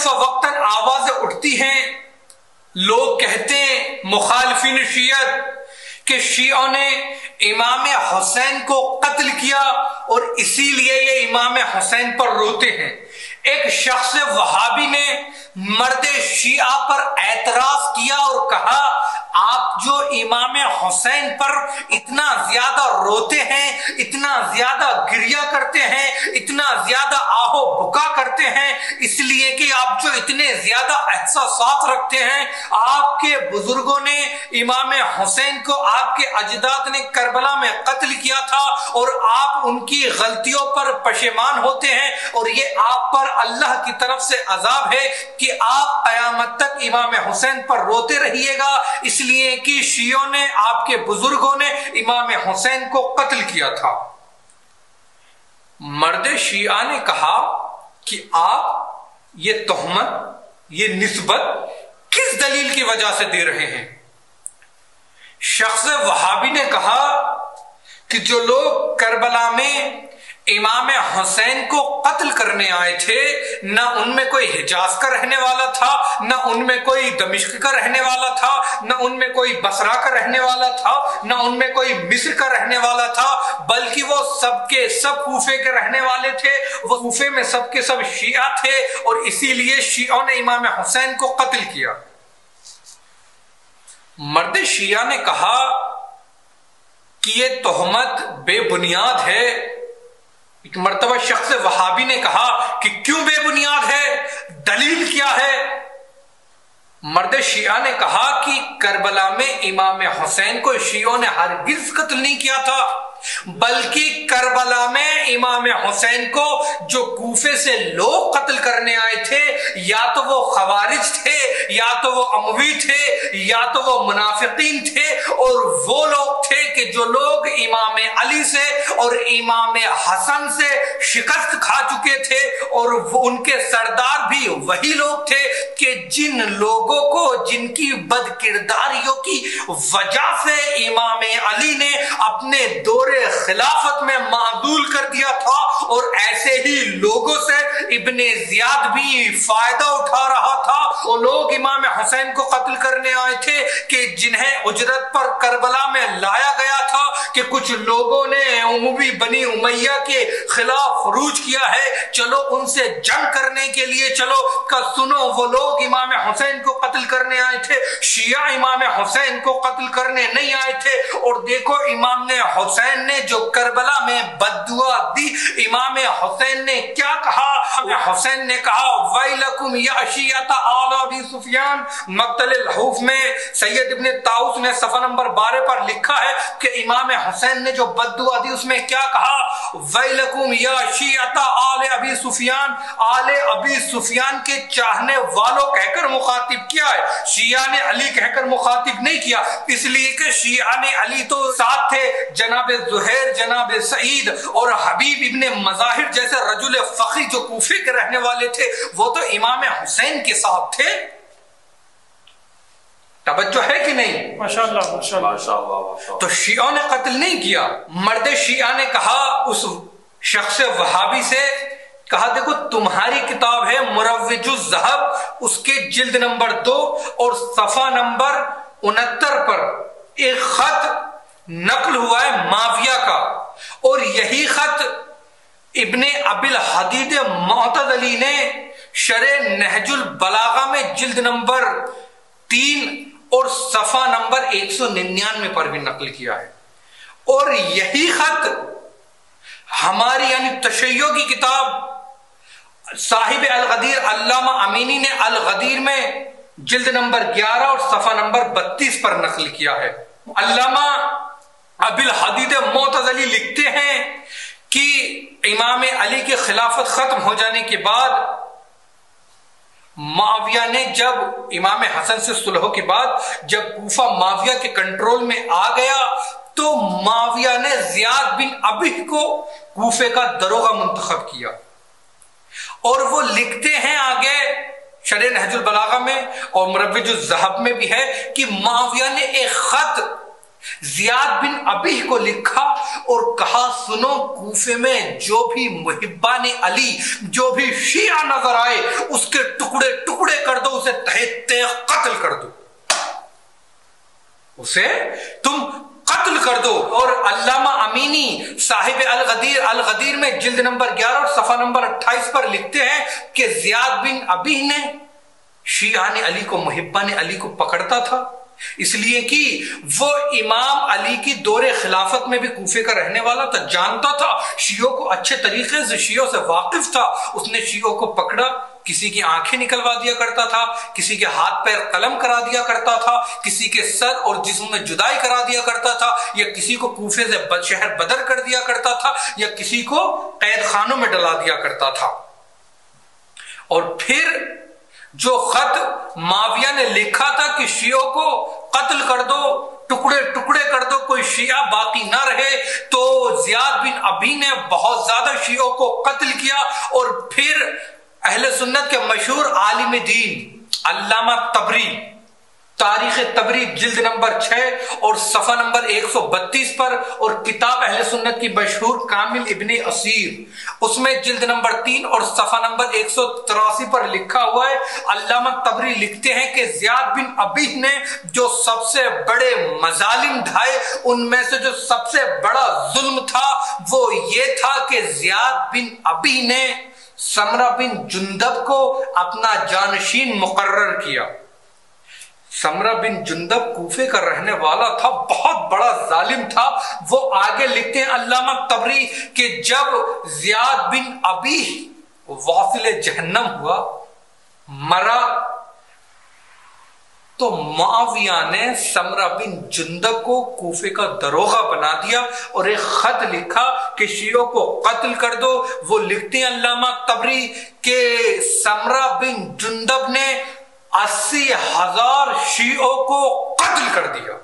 फवक्तन आवाजें उठती हैं। लोग कहते हैं मुखालिफिन शियत कि शियों ने इमाम हुसैन को कत्ल किया और इसीलिए ये इमाम हुसैन पर रोते हैं। एक शख्स वहाबी ने मर्द शिया पर एतराज किया और कहा, आप जो इमाम हुसैन पर इतना ज्यादा रोते हैं, इतना ज्यादा गिरिया करते हैं, इतना ज्यादा आहो बुका करते हैं, इसलिए कि आप जो इतने ज्यादा एहसासात रखते हैं। आपके बुजुर्गों ने इमाम हुसैन को, आपके अजदाद ने करबला में कत्ल किया था और आप उनकी गलतियों पर पशेमान होते हैं और ये आप पर अल्लाह की तरफ से अजाब है कि आप कयामत तक इमाम हुसैन पर रोते रहिएगा, इसलिए कि शियों ने, आपके बुजुर्गों ने इमाम हुसैन को कत्ल किया था। मर्द शिया ने कहा कि आप ये तोहमत, ये निस्बत किस दलील की वजह से दे रहे हैं? शख्स वहाबी ने कहा कि जो लोग करबला में इमाम हुसैन को कत्ल करने आए थे, न उनमें कोई हिजाज का रहने वाला था, न उनमें कोई दमिश्क का रहने वाला था, न उनमें कोई बसरा का रहने वाला था, न उनमें कोई मिस्र का रहने वाला था, बल्कि वो सबके सब कूफे के रहने वाले थे। वो कूफे में सबके सब शिया थे और इसीलिए शियों ने इमाम हुसैन को कत्ल किया। मर्द शिया ने कहा कि यह तोहमत बेबुनियाद है। एक मर्तबा शख्स वहाबी ने कहा कि क्यों बेबुनियाद है, दलील क्या है? मर्द शिया ने कहा कि करबला में इमाम हुसैन को शियों ने हरगिज कत्ल नहीं किया था, बल्कि करबला में इमाम हुसैन को जो कूफे से लोग कत्ल करने आए थे, या तो वो खवारिज थे, या तो वो अमवी थे, या तो वो मुनाफिकीन थे, और वो लोग थे कि जो लोग इमाम अली से और इमाम हसन से शिकस्त खा चुके थे, और वो उनके सरदार भी वही लोग थे कि जिन लोगों को, जिनकी बदकिरदारियों की वजह से इमाम अली ने अपने दौरे खिलाफत में मादूल कर दिया था, और ऐसे ही लोगों से इब्ने जियाद भी फायदा उठा रहा था। वो लोग इमाम हुसैन को कत्ल करने आए थे कि जिन्हें उजरत पर करबला में लाया गया था कि कुछ लोगों ने उमवी बनी उमैया के खिलाफ खरूज किया है, चलो उनसे जंग करने के लिए चलो। का सुनो, वो लोग इमाम हुसैन को कत्ल करने आए थे, शिया इमाम हुसैन को कत्ल करने नहीं आए थे। और देखो इमाम हुसैन ने जो करबला में बद्दुआ दी, इमाम हुसैन ने क्या कहा? हुसैन ने कहा, वैलकुम या शियता आल अबी सुफियान। मक्तल हूफ में सैयद इब्ने ताउस ने सफा नंबर 12 पर लिखा है कि इमाम हुसैन ने जो बद्दुआ दी उसमें क्या कहा? वैलकुम या शियता आल अबी सुफियान। आले अबी सुफियान के चाहने वालों कहकर मुखातिब किया है, शिया ने अली कहकर मुखातिब नहीं किया, इसलिए कि शिया ने अली तो साथ थे, जनाब जुहैर, जनाब सईद और हबीब इब्ने मज़ाहिर जैसे रजुल फखी जो कूफे के रहने वाले थे, वो तो इमाम हुसैन के साथ थे। तवज्जो है कि नहीं? माशाअल्लाह माशाअल्लाह। तो शिया ने कत्ल नहीं किया। मर्द शिया ने कहा उस शख्स वहाबी से, कहा देखो तुम्हारी किताब है मुरव्विजुज़ ज़हब, उसके जिल्द नंबर 2 और सफा नंबर 69 पर एक खत नकल हुआ है माविया का, और यही खत इब्ने अबिल हदीद मुअतज़िली ने शरे नहजुल बलागा में जिल्द नंबर 3 और सफा नंबर 199 पर भी नकल किया है। और यही खत हमारी यानी तशय्यो की किताब साहिब अल-गदीर अल्लामा अमीनी ने अल-गदीर में जिल्द नंबर 11 और सफा नंबर 32 पर नकल किया है। अल्लामा अबिल हदीद मुअतज़िली लिखते हैं कि इमाम अली की खिलाफत खत्म हो जाने के बाद माविया ने, जब इमाम हसन से सुलह के बाद जब कूफा माविया के कंट्रोल में आ गया, तो माविया ने ज़ियाद बिन अबीह को कूफे का दरोगा मुंतखब किया। और वो लिखते हैं आगे शरे नहजुल बलागा में और मुरव्विजुज़ ज़हब में भी है कि माविया ने एक खत जियाद बिन अबी को लिखा और कहा, सुनो, कूफे में जो भी मुहिब्बाने अली, जो भी शिया नजर आए, उसके टुकड़े टुकड़े कर दो, उसे तहे तहे कत्ल कर दो, उसे तुम कत्ल कर दो। और अल्लामा अमीनी साहिब अल गदीर में जिल्द नंबर 11 और सफा नंबर 28 पर लिखते हैं कि जियाद बिन अबी ने शिया ने अली को, मुहिब्बा ने अली को पकड़ता था, इसलिए कि वो इमाम अली की दौरे खिलाफत में भी कूफे का रहने वाला था, जानता था शियों को अच्छे तरीके से, शियों से वाकिफ था। उसने शियों को पकड़ा, किसी की आंखें निकलवा दिया करता था, किसी के हाथ पैर कलम करा दिया करता था, किसी के सर और जिस्म में जुदाई करा दिया करता था, या किसी को कूफे से शहर बदर कर दिया करता था, या किसी को कैद खानों में डला दिया करता था। और फिर जो खत माविया ने लिखा था कि शियों को कत्ल कर दो, टुकड़े टुकड़े कर दो, कोई शिया बाकी ना रहे, तो जियाद बिन अबी ने बहुत ज्यादा शियों को कत्ल किया। और फिर अहले सुन्नत के मशहूर आलिम दीन अल्लामा तबरी, तारीख तबरी जिल्द नंबर 6 और सफा नंबर 132 पर, और किताब अहले सुन्नत की मशहूर कामिल इब्ने असीर, उसमें जिल्द नंबर 3 और सफा नंबर 183 पर लिखा हुआ है। अल्लामा तबरी लिखते हैं कि जियाद बिन अबी ने जो सबसे बड़े मजालिम ढाए, उनमें से जो सबसे बड़ा जुल्म था वो ये था कि जियाद बिन अबी ने समरा बिन जुंदब को अपना जानशीन मुकर्रर किया। समरा बिन जुंदब कूफे का रहने वाला था, बहुत बड़ा जालिम था। वो आगे लिखते हैं अल्लामा तबरी कि जब जियाद बिन अबी वासिले जहन्नम हुआ, मरा, तो मुआविया ने समरा बिन जुंदब को कूफे का दरोगा बना दिया और एक खत लिखा कि शियों को कत्ल कर दो। वो लिखते हैं अल्लामा तबरी के समरा बिन जुंदब ने 80,000 शियों को कत्ल कर दिया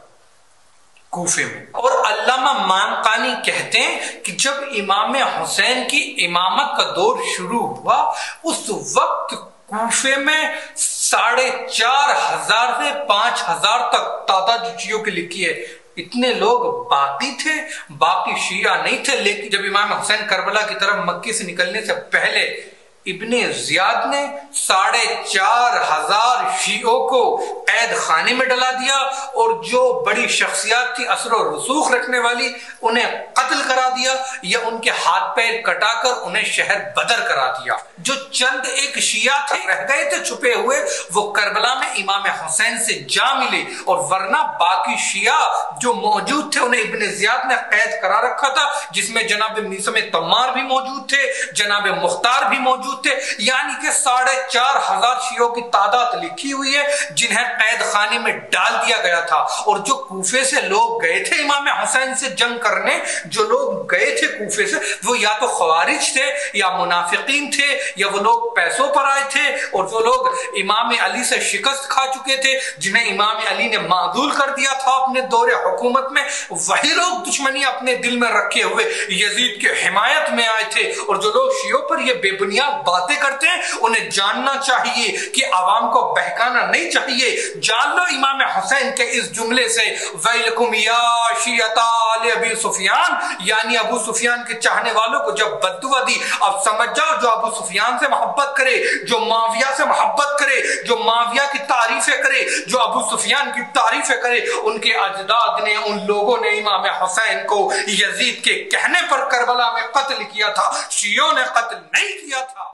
कूफे में। और अल्लामा मानकानी कहते हैं कि जब इमाम हुसैन की इमामत का दौर शुरू हुआ, उस वक्त कूफे में 4,500 से 5,000 तक तादाद शियों की लिखी है। इतने लोग बाकी थे, बाकी शिया नहीं थे। लेकिन जब इमाम हुसैन करबला की तरफ मक्के से निकलने से पहले इब्ने जियाद ने 4,500 शियों को कैद खाने में डला दिया, और जो बड़ी शख्सियत थी असर और रसूख रखने वाली, उन्हें कत्ल करा दिया या उनके हाथ पैर कटाकर उन्हें शहर बदर करा दिया। जो चंद एक शिया थे रह गए थे छुपे हुए, वो करबला में इमाम हुसैन से जा मिले, और वरना बाकी शिया जो मौजूद थे उन्हें इब्ने जियाद ने कैद करा रखा था, जिसमें जनाब मीसम तम्मार भी मौजूद थे, जनाब मुख्तार भी मौजूद थे। यानी कि 4,500 शियों की तादाद लिखी हुई है जिन्हें कैद खाने में डाल दिया गया था। और जो कूफे से लोग गए थे इमाम हुसैन से जंग करने, जो लोग गए थे कूफे से, वो या तो खवारिज थे या मुनाफिकीन थे, या वो लोग पैसों पर आए थे, और जो लोग इमाम अली से शिकस्त खा चुके थे, जिन्हें इमाम अली ने माजूल कर दिया था अपने दौरे हुकूमत में, वही लोग दुश्मनी अपने दिल में रखे हुए यजीद के हिमायत में आए थे। और जो लोग शियों पर ये बेबुनियाद बातें करते हैं, उन्हें जानना चाहिए कि आवाम को बहकाना नहीं चाहिए। जान लो इमाम हुसैन के इस जुमले से, वैलकुम या शियता आले अबी सुफियान, यानी अबू सुफियान के चाहने वालों को जब बद्दुआ दी, अब समझ जाओ जो अबू सुफियान से मोहब्बत करे, जो माविया से मोहब्बत करे, जो माविया की तारीफें करे, जो अबू सुफियान की तारीफें करे, उनके अजदाद ने, उन लोगों ने इमाम हुसैन को यजीद के कहने पर करबला में कत्ल किया था, शियों ने कत्ल नहीं किया था।